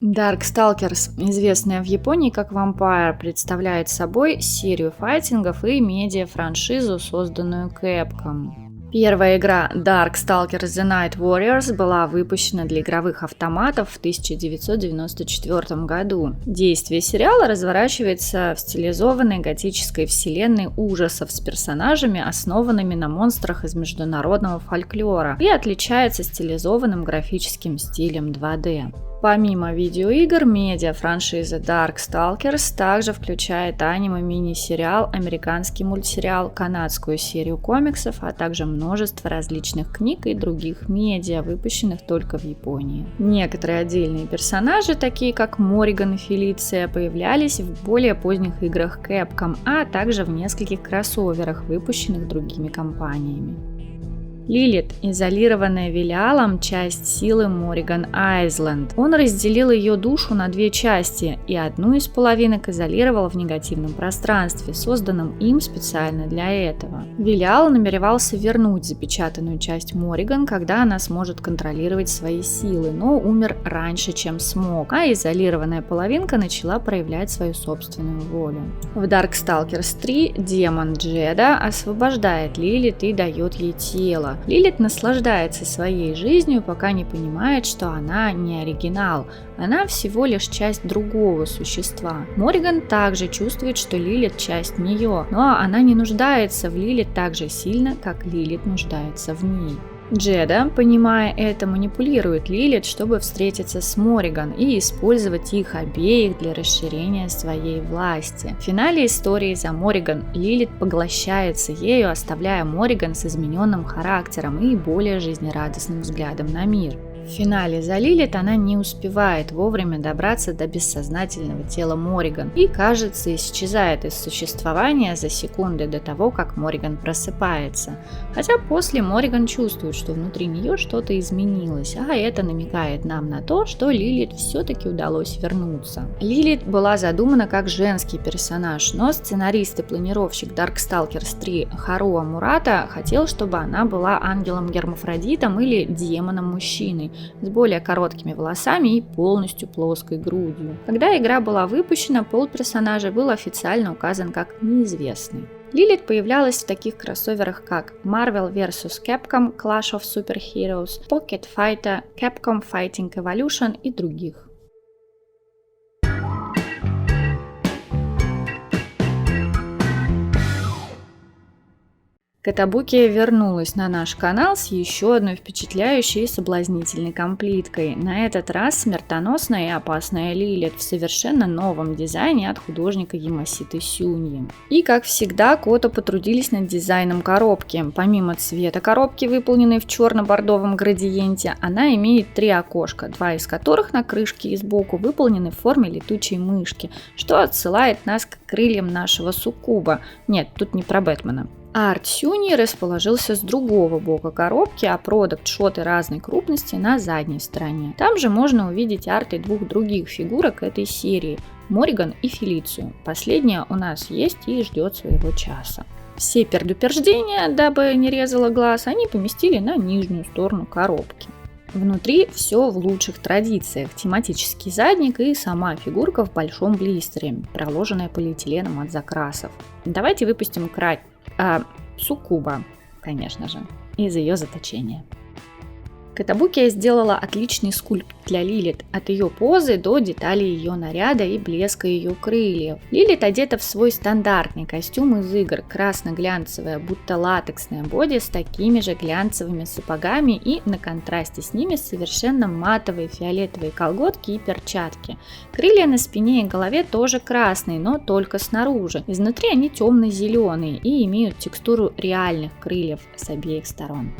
Darkstalkers, известная в Японии как Vampire, представляет собой серию файтингов и медиа-франшизу, созданную Capcom. Первая игра Darkstalkers The Night Warriors была выпущена для игровых автоматов в 1994 году. Действие сериала разворачивается в стилизованной готической вселенной ужасов с персонажами, основанными на монстрах из международного фольклора, и отличается стилизованным графическим стилем 2D. Помимо видеоигр, медиа-франшиза Darkstalkers также включает аниме-мини-сериал, американский мультсериал, канадскую серию комиксов, а также множество различных книг и других медиа, выпущенных только в Японии. Некоторые отдельные персонажи, такие как Морриган и Фелиция, появлялись в более поздних играх Capcom, а также в нескольких кроссоверах, выпущенных другими компаниями. Лилит, изолированная Велиалом, часть силы Морриган Айсленд. Он разделил ее душу на две части и одну из половинок изолировал в негативном пространстве, созданном им специально для этого. Велиал намеревался вернуть запечатанную часть Морриган, когда она сможет контролировать свои силы, но умер раньше, чем смог, а изолированная половинка начала проявлять свою собственную волю. В Darkstalkers 3 демон Джеда освобождает Лилит и дает ей тело. Лилит наслаждается своей жизнью, пока не понимает, что она не оригинал, она всего лишь часть другого существа. Морриган также чувствует, что Лилит часть нее, но она не нуждается в Лилит так же сильно, как Лилит нуждается в ней. Джеда, понимая это, манипулирует Лилит, чтобы встретиться с Морриган и использовать их обеих для расширения своей власти. В финале истории за Морриган Лилит поглощается ею, оставляя Морриган с измененным характером и более жизнерадостным взглядом на мир. В финале за Лилит она не успевает вовремя добраться до бессознательного тела Морриган и, кажется, исчезает из существования за секунды до того, как Морриган просыпается. Хотя после Морриган чувствует, что внутри нее что-то изменилось, а это намекает нам на то, что Лилит все-таки удалось вернуться. Лилит была задумана как женский персонаж, но сценарист и планировщик Darkstalkers 3 Харуо Мурата хотел, чтобы она была ангелом-гермафродитом или демоном-мужчиной, с более короткими волосами и полностью плоской грудью. Когда игра была выпущена, пол персонажа был официально указан как неизвестный. Лилит появлялась в таких кроссоверах, как Marvel vs. Capcom, Clash of Superheroes, Pocket Fighter, Capcom Fighting Evolution и других. Котабуки вернулась на наш канал с еще одной впечатляющей и соблазнительной комплиткой. На этот раз смертоносная и опасная Лилит в совершенно новом дизайне от художника Ямаситы Сюньи. И, как всегда, Кото потрудились над дизайном коробки. Помимо цвета коробки, выполненной в черно-бордовом градиенте, она имеет три окошка, два из которых на крышке и сбоку выполнены в форме летучей мышки, что отсылает нас к крыльям нашего суккуба. Нет, тут не про Бэтмена. Арт Сюньи расположился с другого бока коробки, а продакт-шоты разной крупности на задней стороне. Там же можно увидеть арты двух других фигурок этой серии – Морриган и Фелицию. Последняя у нас есть и ждет своего часа. Все предупреждения, дабы не резало глаз, они поместили на нижнюю сторону коробки. Внутри все в лучших традициях. Тематический задник и сама фигурка в большом блистере, проложенная полиэтиленом от закрасов. Давайте выпустим суккуба, конечно же, из ее заточения. Котабуки сделала отличный скульпт для Лилит, от ее позы до деталей ее наряда и блеска ее крыльев. Лилит одета в свой стандартный костюм из игр, красно-глянцевая, будто латексная боди с такими же глянцевыми сапогами и на контрасте с ними совершенно матовые фиолетовые колготки и перчатки. Крылья на спине и голове тоже красные, но только снаружи. Изнутри они темно-зеленые и имеют текстуру реальных крыльев с обеих сторон.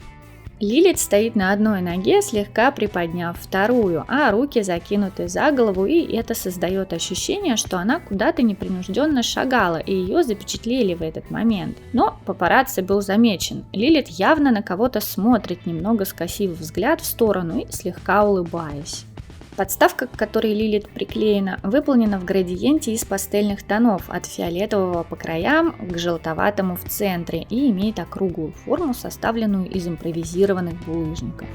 Лилит стоит на одной ноге, слегка приподняв вторую, а руки закинуты за голову, и это создает ощущение, что она куда-то непринужденно шагала, и ее запечатлели в этот момент. Но папарацци был замечен. Лилит явно на кого-то смотрит, немного скосив взгляд в сторону и слегка улыбаясь. Подставка, к которой Лилит приклеена, выполнена в градиенте из пастельных тонов от фиолетового по краям к желтоватому в центре и имеет округлую форму, составленную из импровизированных булыжников.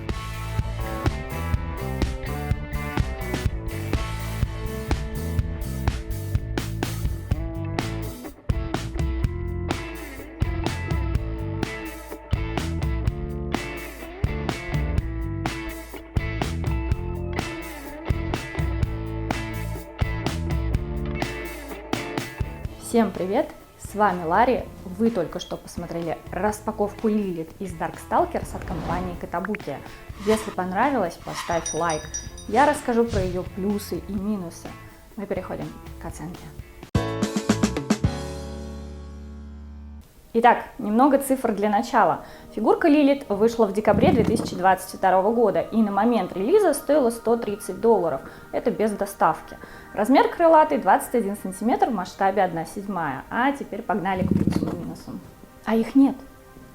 Всем привет! С вами Ларри. Вы только что посмотрели распаковку Лилит из Darkstalkers от компании Kotobukiya. Если понравилось, поставь лайк. Я расскажу про ее плюсы и минусы. Мы переходим к оценке. Итак, немного цифр для начала. Фигурка Лилит вышла в декабре 2022 года и на момент релиза стоила $130. Это без доставки. Размер крылатый 21 см в масштабе 1/7. А теперь погнали к плюсам и минусам. А их нет.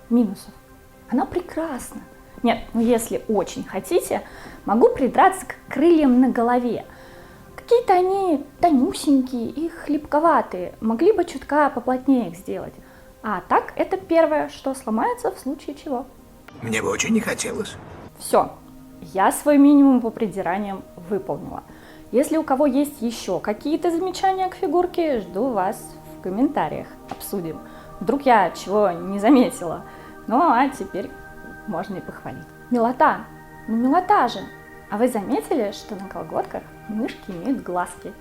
Минусов. Она прекрасна. Нет, ну если очень хотите, могу придраться к крыльям на голове. Какие-то они тонюсенькие и хлипковатые. Могли бы чутка поплотнее их сделать. А так, это первое, что сломается в случае чего. Мне бы очень не хотелось. Все, я свой минимум по придираниям выполнила. Если у кого есть еще какие-то замечания к фигурке, жду вас в комментариях, обсудим. Вдруг я чего не заметила. Ну а теперь можно и похвалить. Милота, ну милота же. А вы заметили, что на колготках мышки имеют глазки?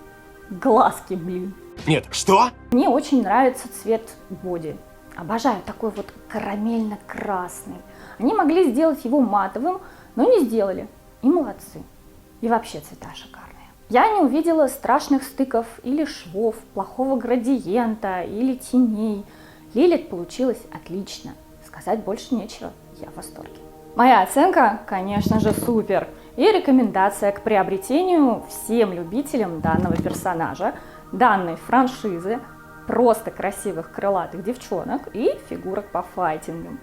Глазки, блин. Нет, что? Мне очень нравится цвет боди. Обожаю такой вот карамельно-красный. Они могли сделать его матовым, но не сделали. И молодцы. И вообще цвета шикарные. Я не увидела страшных стыков или швов, плохого градиента или теней. Лилит получилось отлично. Сказать больше нечего. Я в восторге. Моя оценка, конечно же, супер. И рекомендация к приобретению всем любителям данного персонажа, данной франшизы, просто красивых крылатых девчонок и фигурок по файтингам.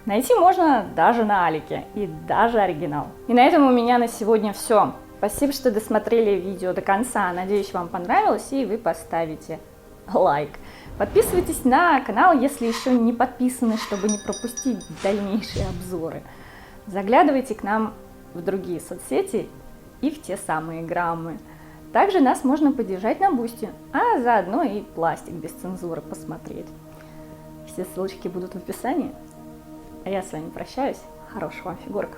Найти можно даже на Алике и даже оригинал. И на этом у меня на сегодня все. Спасибо, что досмотрели видео до конца. Надеюсь, вам понравилось и вы поставите лайк. Подписывайтесь на канал, если еще не подписаны, чтобы не пропустить дальнейшие обзоры. Заглядывайте к нам в другие соцсети и в те самые граммы. Также нас можно поддержать на Бусти, а заодно и пластик без цензуры посмотреть. Все ссылочки будут в описании. А я с вами прощаюсь. Хороших вам фигурок!